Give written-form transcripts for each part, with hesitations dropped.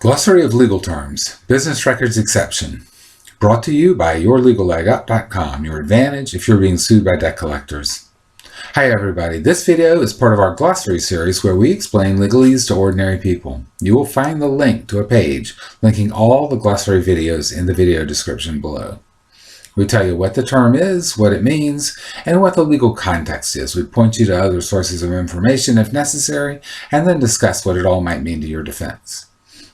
Glossary of Legal Terms, Business Records Exception. Brought to you by yourlegallegup.com, your advantage if you're being sued by debt collectors. Hi everybody, this video is part of our glossary series where we explain legalese to ordinary people. You will find the link to a page linking all the glossary videos in the video description below. We tell you what the term is, what it means, and what the legal context is. We point you to other sources of information if necessary, and then discuss what it all might mean to your defense.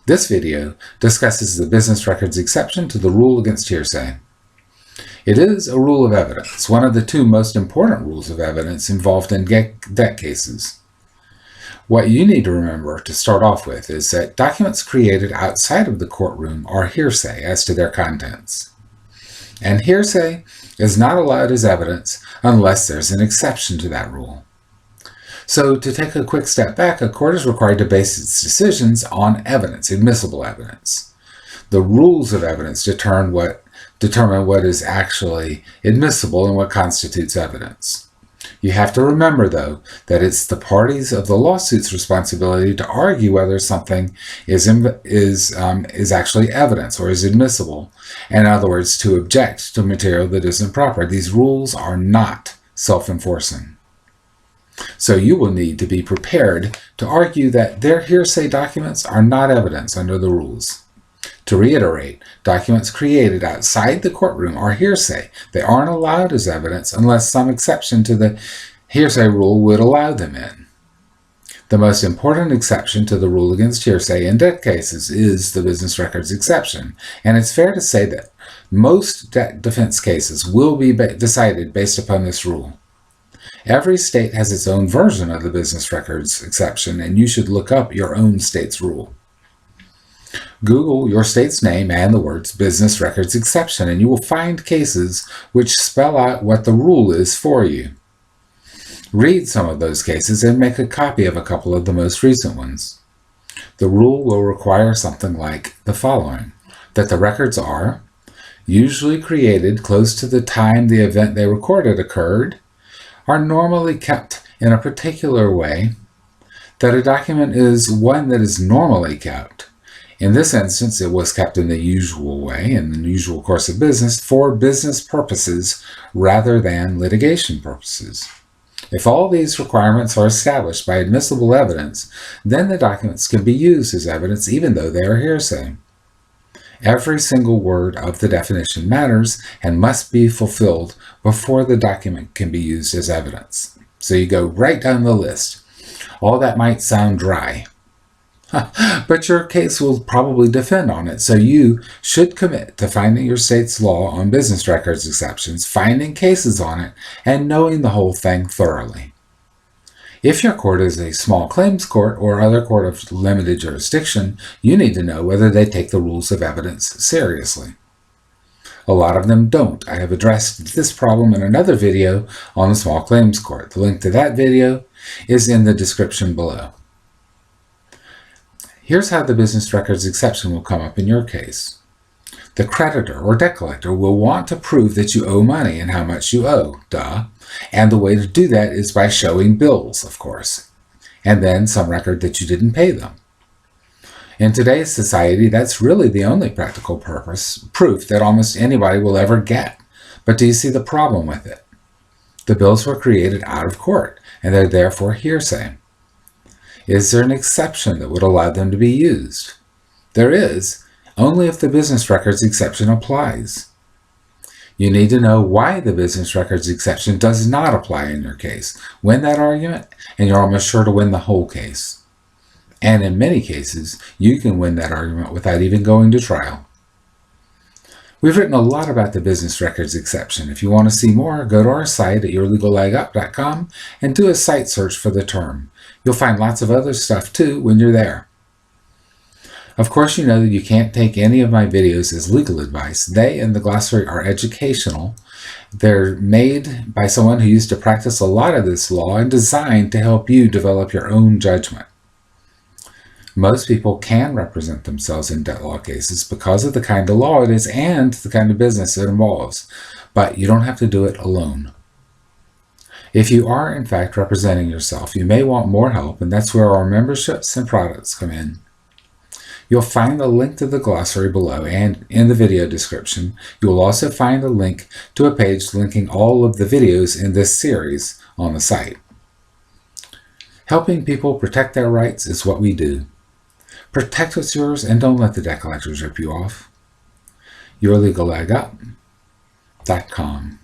This video discusses the business records exception to the rule against hearsay. It is a rule of evidence, one of the two most important rules of evidence involved in debt cases. What you need to remember to start off with is that documents created outside of the courtroom are hearsay as to their contents. And hearsay is not allowed as evidence unless there's an exception to that rule. So to take a quick step back, a court is required to base its decisions on evidence, admissible evidence. The rules of evidence determine what is actually admissible and what constitutes evidence. You have to remember, though, that it's the parties of the lawsuit's responsibility to argue whether something is actually evidence or is admissible. In other words, to object to material that isn't proper. These rules are not self-enforcing. So you will need to be prepared to argue that their hearsay documents are not evidence under the rules. To reiterate, documents created outside the courtroom are hearsay. They aren't allowed as evidence unless some exception to the hearsay rule would allow them in. The most important exception to the rule against hearsay in debt cases is the business records exception, and it's fair to say that most debt defense cases will be decided based upon this rule. Every state has its own version of the business records exception, and you should look up your own state's rule. Google your state's name and the words business records exception, and you will find cases which spell out what the rule is for you. Read some of those cases and make a copy of a couple of the most recent ones. The rule will require something like the following: that the records are usually created close to the time the event they recorded occurred, are normally kept in a particular way, that a document is one that is normally kept. In this instance, it was kept in the usual way, in the usual course of business, for business purposes rather than litigation purposes. If all these requirements are established by admissible evidence, then the documents can be used as evidence even though they are hearsay. Every single word of the definition matters and must be fulfilled before the document can be used as evidence. So you go right down the list. All that might sound dry, but your case will probably depend on it, so you should commit to finding your state's law on business records exceptions, finding cases on it, and knowing the whole thing thoroughly. If your court is a small claims court or other court of limited jurisdiction, you need to know whether they take the rules of evidence seriously. A lot of them don't. I have addressed this problem in another video on the small claims court. The link to that video is in the description below. Here's how the business records exception will come up in your case. The creditor or debt collector will want to prove that you owe money and how much you owe, and the way to do that is by showing bills, of course, and then some record that you didn't pay them. In today's society, that's really the only practical proof that almost anybody will ever get. But do you see the problem with it? The bills were created out of court, and they're therefore hearsay. Is there an exception that would allow them to be used? There is, only if the business records exception applies. You need to know why the business records exception does not apply in your case. Win that argument, and you're almost sure to win the whole case. And in many cases, you can win that argument without even going to trial. We've written a lot about the business records exception. If you want to see more, go to our site at yourlegallegup.com and do a site search for the term. You'll find lots of other stuff too when you're there. Of course, you know that you can't take any of my videos as legal advice. They and the glossary are educational. They're made by someone who used to practice a lot of this law and designed to help you develop your own judgment. Most people can represent themselves in debt law cases because of the kind of law it is and the kind of business it involves, but you don't have to do it alone. If you are, in fact, representing yourself, you may want more help, and that's where our memberships and products come in. You'll find the link to the glossary below, and in the video description, you will also find a link to a page linking all of the videos in this series on the site. Helping people protect their rights is what we do. Protect what's yours and don't let the debt collectors rip you off. YourLegalLegUp.com